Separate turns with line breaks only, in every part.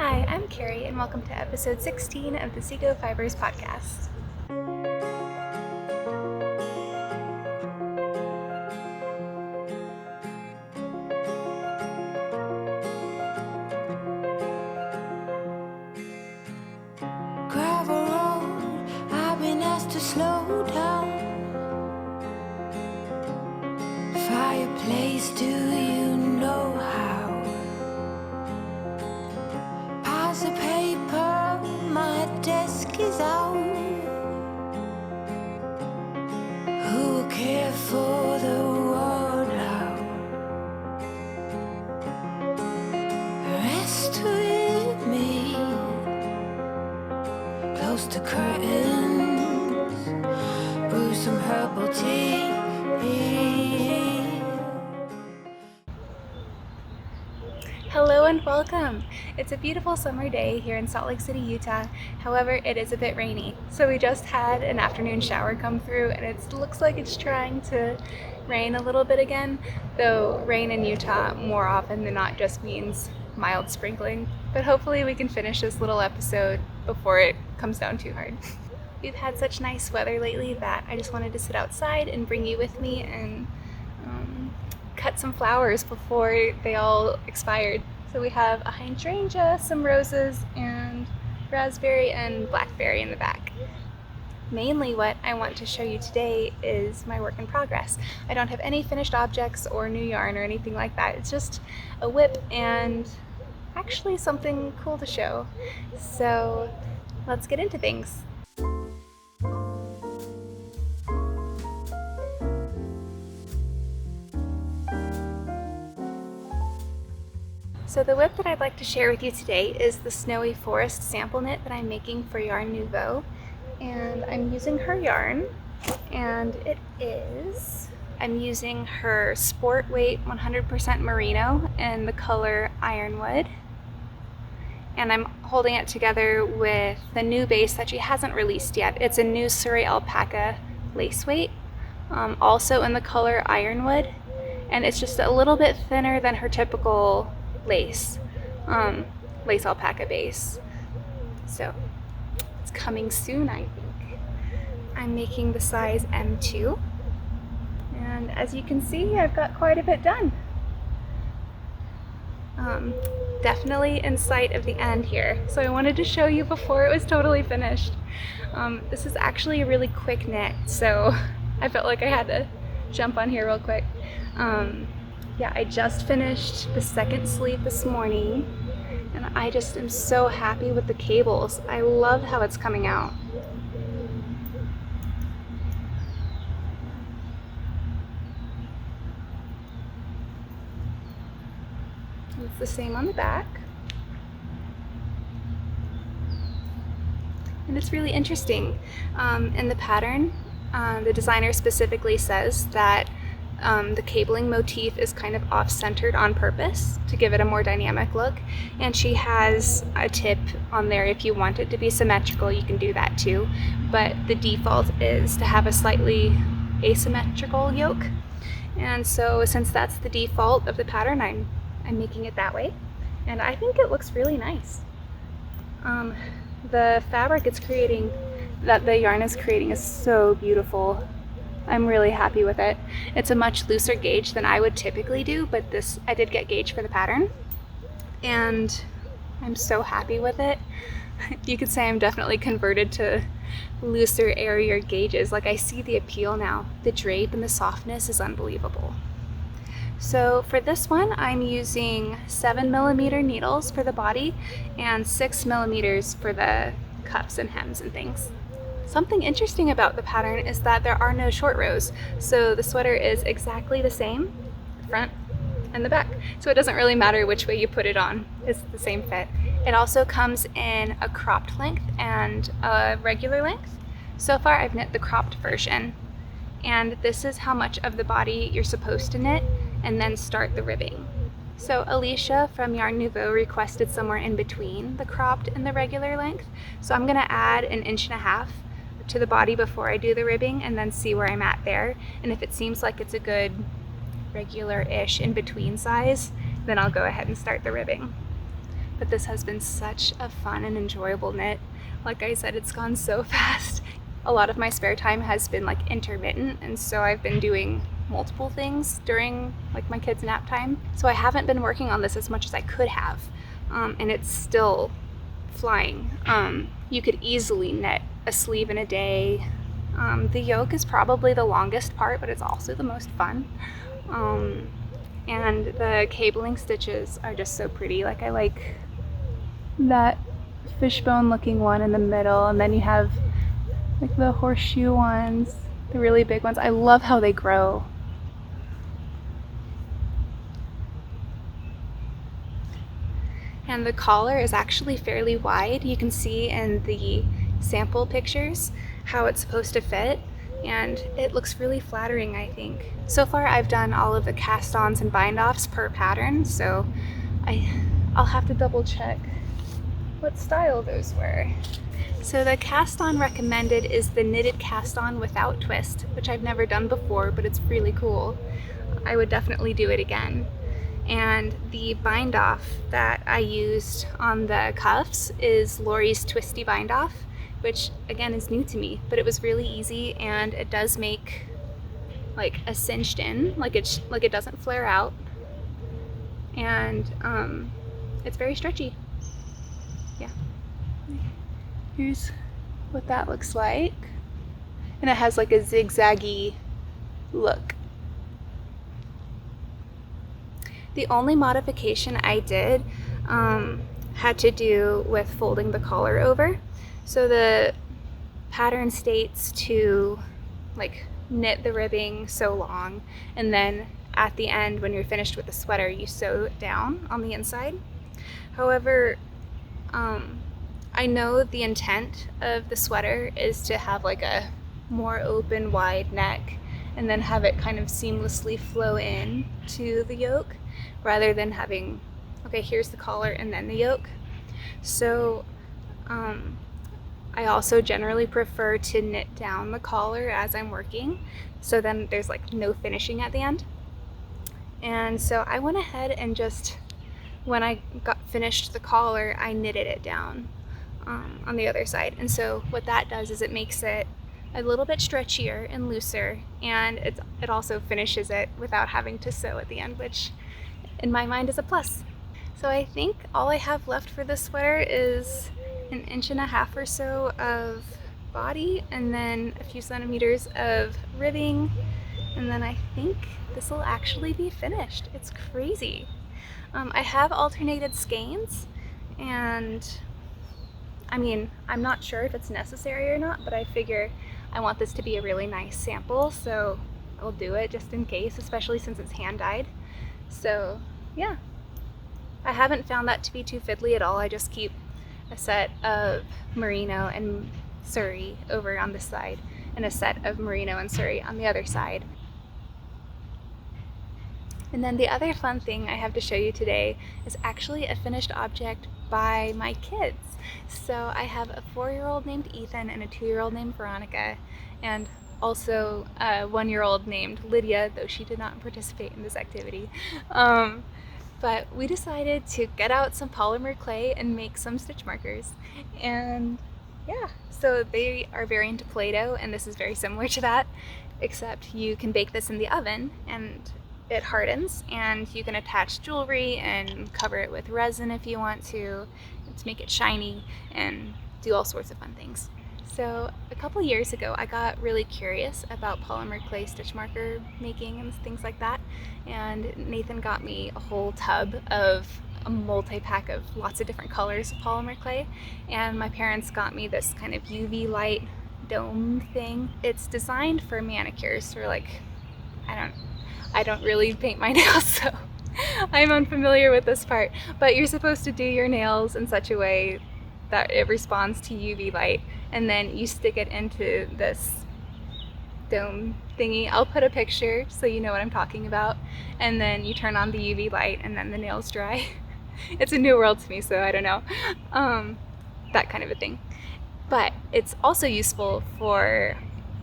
Hi, I'm Carrie, and welcome to episode 16 of the Sego Fibers podcast.
Gravel road, I've been asked to slow down. Fireplace, do you know how? Piles of paper, my desk is out. Who will care for the world now? Rest with me, close to curtains, brew some herbal tea.
Hello and welcome! It's a beautiful summer day here in Salt Lake City, Utah. However, it is a bit rainy. So we just had an afternoon shower come through and it looks like it's trying to rain a little bit again, though rain in Utah more often than not just means mild sprinkling. But hopefully we can finish this little episode before it comes down too hard. We've had such nice weather lately that I just wanted to sit outside and bring you with me and cut some flowers before they all expired. So we have a hydrangea, some roses, and raspberry and blackberry in the back. Mainly what I want to show you today is my work in progress. I don't have any finished objects or new yarn or anything like that. It's just a whip and actually something cool to show. So let's get into things. So the whip that I'd like to share with you today is the Snowy Forest sample knit that I'm making for yarn Nouveau. And I'm using her yarn, and I'm using her sport weight 100% merino in the color Ironwood. And I'm holding it together with the new base that she hasn't released yet. It's a new Suri Alpaca lace weight, also in the color Ironwood. And it's just a little bit thinner than her typical lace alpaca base. So it's coming soon, I think. I'm making the size M2, and as you can see, I've got quite a bit done. Definitely in sight of the end here, so I wanted to show you before it was totally finished. This is actually a really quick knit, so I felt like I had to jump on here real quick. Yeah, I just finished the second sleeve this morning, and I just am so happy with the cables. I love how it's coming out. It's the same on the back. And it's really interesting. In the pattern, the designer specifically says that the cabling motif is kind of off-centered on purpose to give it a more dynamic look, and she has a tip on there. If you want it to be symmetrical, you can do that too, but the default is to have a slightly asymmetrical yoke, and so since that's the default of the pattern, I'm making it that way, and I think it looks really nice. The fabric that the yarn is creating is so beautiful. I'm really happy with it. It's a much looser gauge than I would typically do, but I did get gauge for the pattern, and I'm so happy with it. You could say I'm definitely converted to looser, airier gauges. Like, I see the appeal now. The drape and the softness is unbelievable. So for this one, I'm using 7mm needles for the body and 6mm for the cuffs and hems and things. Something interesting about the pattern is that there are no short rows, so the sweater is exactly the same, the front and the back, so it doesn't really matter which way you put it on, it's the same fit. It also comes in a cropped length and a regular length. So far I've knit the cropped version, and this is how much of the body you're supposed to knit and then start the ribbing. So Alicia from Yarn Nouveau requested somewhere in between the cropped and the regular length, so I'm gonna add 1.5 inches to the body before I do the ribbing and then see where I'm at there, and if it seems like it's a good regular-ish in between size, then I'll go ahead and start the ribbing. but this has been such a fun and enjoyable knit. Like I said, it's gone so fast. A lot of my spare time has been like intermittent, and so I've been doing multiple things during like my kids' nap time. So I haven't been working on this as much as I could have, and it's still flying. You could easily knit a sleeve in a day. The yoke is probably the longest part, but it's also the most fun. And the cabling stitches are just so pretty. Like I like that fishbone looking one in the middle, and then you have like the horseshoe ones, the really big ones. I love how they grow. And the collar is actually fairly wide. You can see in the sample pictures how it's supposed to fit, and it looks really flattering, I think. So far I've done all of the cast-ons and bind-offs per pattern, so I'll have to double check what style those were. So the cast-on recommended is the knitted cast-on without twist, which I've never done before, but it's really cool. I would definitely do it again. And the bind off that I used on the cuffs is Lori's Twisty bind off, which again is new to me, but it was really easy, and it does make like a cinched in, like it doesn't flare out, and it's very stretchy. Yeah. Here's what that looks like, and it has like a zigzaggy look. The only modification I did had to do with folding the collar over. So the pattern states to like knit the ribbing so long, and then at the end when you're finished with the sweater you sew it down on the inside. However, I know the intent of the sweater is to have like a more open, wide neck, and then have it kind of seamlessly flow in to the yoke, rather than having, okay, here's the collar and then the yoke. So I also generally prefer to knit down the collar as I'm working, so then there's like no finishing at the end. And so I went ahead and just, when I got finished the collar, I knitted it down on the other side. And so what that does is it makes it a little bit stretchier and looser, and it also finishes it without having to sew at the end, which in my mind is a plus. So I think all I have left for this sweater is 1.5 inches or so of body, and then a few centimeters of ribbing, and then I think this will actually be finished. It's crazy. I have alternated skeins, and I mean, I'm not sure if it's necessary or not, but I figure I want this to be a really nice sample, so I'll do it just in case, especially since it's hand dyed. So yeah, I haven't found that to be too fiddly at all. I just keep a set of Merino and Suri over on this side, and a set of Merino and Suri on the other side. And then the other fun thing I have to show you today is actually a finished object by my kids. So I have a 4-year-old named Ethan and a 2-year-old named Veronica, and also a 1-year-old named Lydia, though she did not participate in this activity. But we decided to get out some polymer clay and make some stitch markers. And yeah, so they are very into Play-Doh, and this is very similar to that, except you can bake this in the oven and it hardens, and you can attach jewelry and cover it with resin if you want to make it shiny and do all sorts of fun things. So a couple years ago I got really curious about polymer clay stitch marker making and things like that, and Nathan got me a whole tub of a multi-pack of lots of different colors of polymer clay, and my parents got me this kind of UV light dome thing. It's designed for manicures, or like, I don't really paint my nails, so I'm unfamiliar with this part, but you're supposed to do your nails in such a way that it responds to UV light, and then you stick it into this dome thingy. I'll put a picture so you know what I'm talking about, and then you turn on the UV light and then the nails dry. It's a new world to me, so I don't know. That kind of a thing. But it's also useful for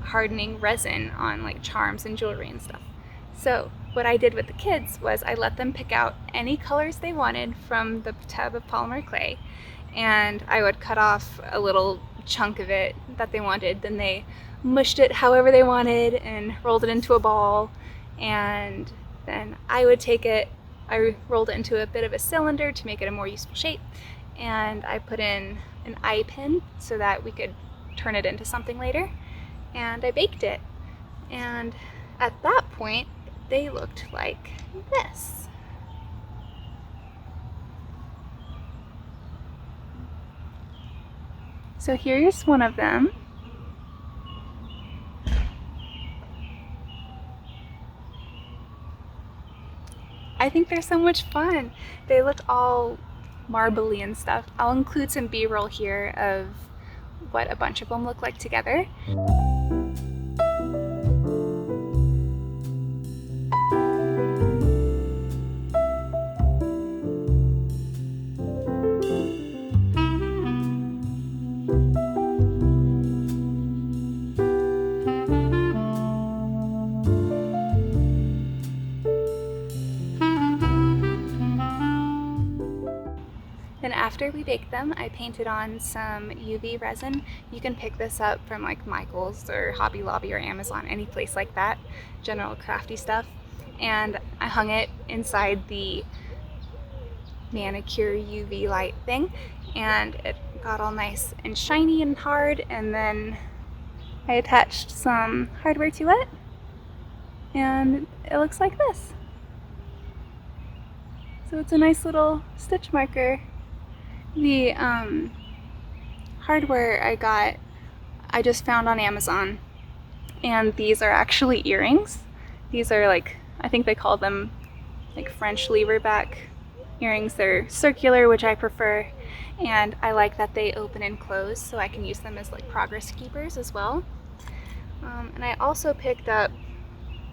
hardening resin on like charms and jewelry and stuff. So what I did with the kids was I let them pick out any colors they wanted from the tub of polymer clay, and I would cut off a little chunk of it that they wanted. Then they mushed it however they wanted and rolled it into a ball, and then I would take it, I rolled it into a bit of a cylinder to make it a more useful shape, and I put in an eye pin so that we could turn it into something later, and I baked it. And at that point they looked like this. So here's one of them. I think they're so much fun. They look all marbly and stuff. I'll include some B-roll here of what a bunch of them look like together. Then after we baked them, I painted on some UV resin. You can pick this up from like Michael's or Hobby Lobby or Amazon, any place like that, general crafty stuff. And I hung it inside the manicure UV light thing, and it got all nice and shiny and hard. And then I attached some hardware to it, and it looks like this. So it's a nice little stitch marker. The hardware I just found on Amazon, and these are actually earrings. These are like, I think they call them like French lever back earrings. They're circular, which I prefer, and I like that they open and close so I can use them as like progress keepers as well. And I also picked up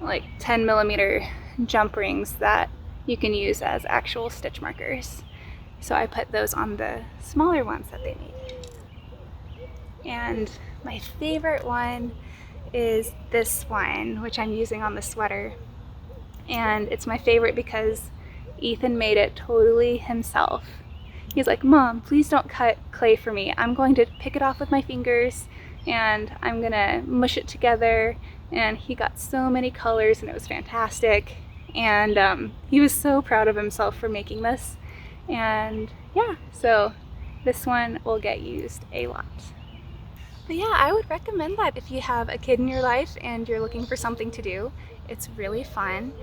like 10mm jump rings that you can use as actual stitch markers. So I put those on the smaller ones that they made. And my favorite one is this one, which I'm using on the sweater. And it's my favorite because Ethan made it totally himself. He's like, "Mom, please don't cut clay for me. I'm going to pick it off with my fingers and I'm gonna mush it together." And he got so many colors and it was fantastic. And he was so proud of himself for making this. And yeah, so this one will get used a lot. But yeah, I would recommend that if you have a kid in your life and you're looking for something to do. It's really fun.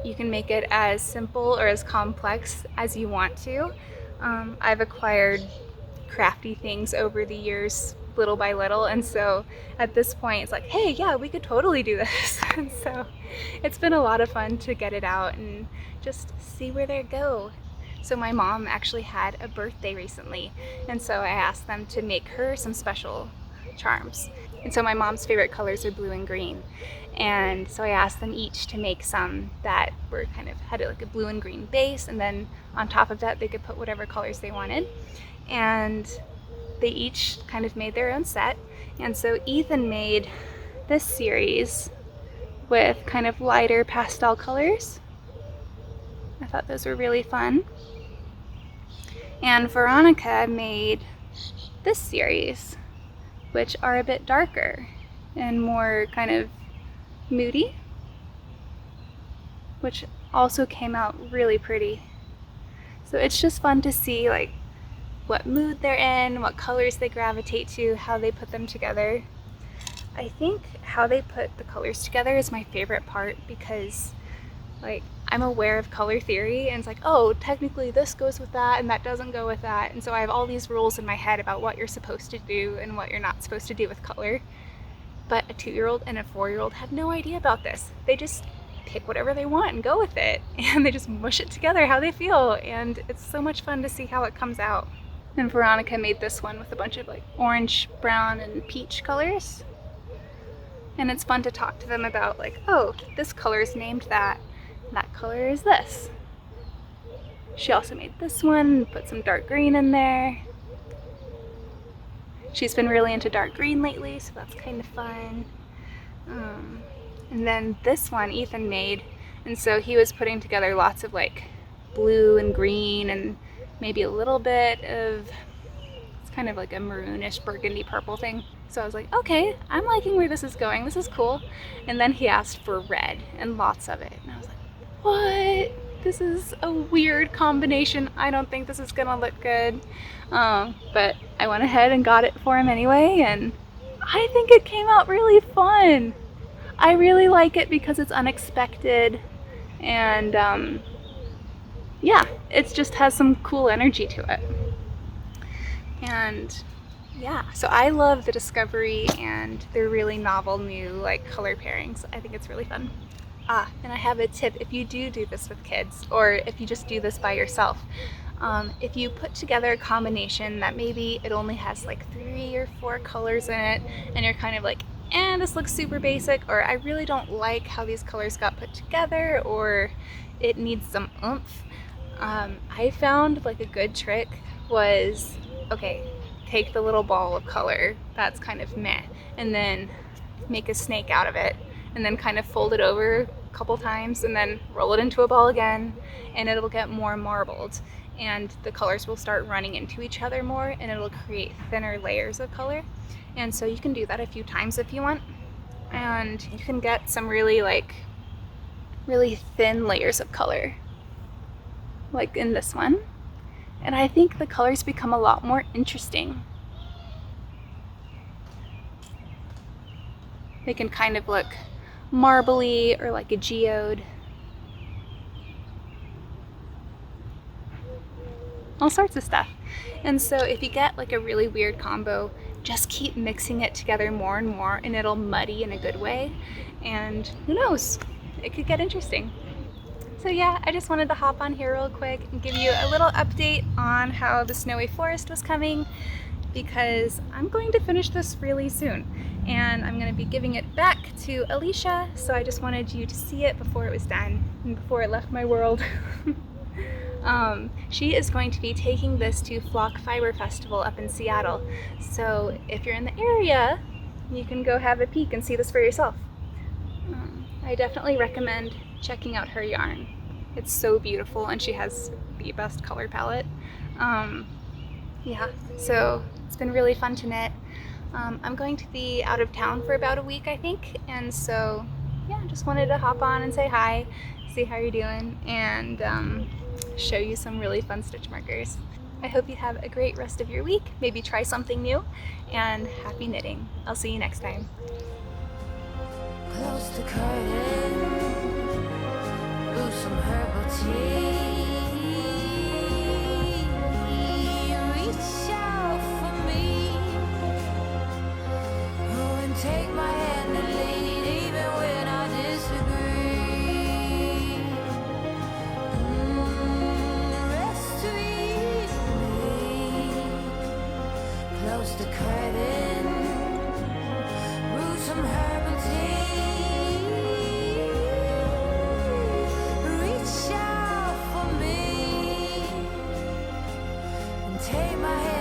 You can make it as simple or as complex as you want to. I've acquired crafty things over the years, little by little, and so at this point it's like, hey, yeah, we could totally do this. And so it's been a lot of fun to get it out and just see where they go. So my mom actually had a birthday recently, and so I asked them to make her some special charms. And so my mom's favorite colors are blue and green, and so I asked them each to make some that were kind of had like a blue and green base, and then on top of that they could put whatever colors they wanted. And they each kind of made their own set. And so Ethan made this series with kind of lighter pastel colors. I thought those were really fun. And Veronica made this series, which are a bit darker and more kind of moody, which also came out really pretty. So it's just fun to see like what mood they're in, what colors they gravitate to, how they put them together. I think how they put the colors together is my favorite part because like I'm aware of color theory, and it's like, oh, technically this goes with that and that doesn't go with that, and so I have all these rules in my head about what you're supposed to do and what you're not supposed to do with color. But a 2-year-old and a 4-year-old have no idea about this. They just pick whatever they want and go with it, and they just mush it together how they feel, and it's so much fun to see how it comes out. And Veronica made this one with a bunch of like orange, brown, and peach colors. And it's fun to talk to them about like, oh, this color is named that, and that color is this. She also made this one and put some dark green in there. She's been really into dark green lately, so that's kind of fun. And then this one Ethan made, and so he was putting together lots of like blue and green and maybe a little bit of, it's kind of like a maroonish burgundy purple thing. So I was like, okay, I'm liking where this is going. This is cool. And then he asked for red and lots of it. And I was like, what? This is a weird combination. I don't think this is gonna look good. But I went ahead and got it for him anyway, and I think it came out really fun. I really like it because it's unexpected, and yeah, it just has some cool energy to it. And yeah, so I love the discovery and the really novel new like color pairings. I think it's really fun. And I have a tip if you do this with kids, or if you just do this by yourself. If you put together a combination that maybe it only has like 3 or 4 colors in it, and you're kind of like, this looks super basic, or I really don't like how these colors got put together, or it needs some oomph. I found like a good trick was, okay, take the little ball of color that's kind of meh, and then make a snake out of it, and then kind of fold it over a couple times, and then roll it into a ball again, and it'll get more marbled, and the colors will start running into each other more, and it'll create thinner layers of color. And so you can do that a few times if you want, and you can get some really thin layers of color, like in this one. And I think the colors become a lot more interesting. They can kind of look marbly or like a geode. All sorts of stuff. And so if you get like a really weird combo, just keep mixing it together more and more, and it'll muddy in a good way. And who knows, it could get interesting. So yeah, I just wanted to hop on here real quick and give you a little update on how the snowy forest was coming, because I'm going to finish this really soon, and I'm going to be giving it back to Alicia, so I just wanted you to see it before it was done and before it left my world. She is going to be taking this to Flock Fiber Festival up in Seattle, so if you're in the area, you can go have a peek and see this for yourself. I definitely recommend checking out her yarn. It's so beautiful, and she has the best color palette. Yeah, so it's been really fun to knit. I'm going to be out of town for about a week, I think, and so yeah, just wanted to hop on and say hi, see how you're doing, and show you some really fun stitch markers. I hope you have a great rest of your week, maybe try something new, and happy knitting. I'll see you next time.
Close the curtain, brew some herbal tea. Reach out for me, oh, and take my hand and lead, even when I disagree. Rest with me. Close the curtain, brew some herbal tea. Take my hand.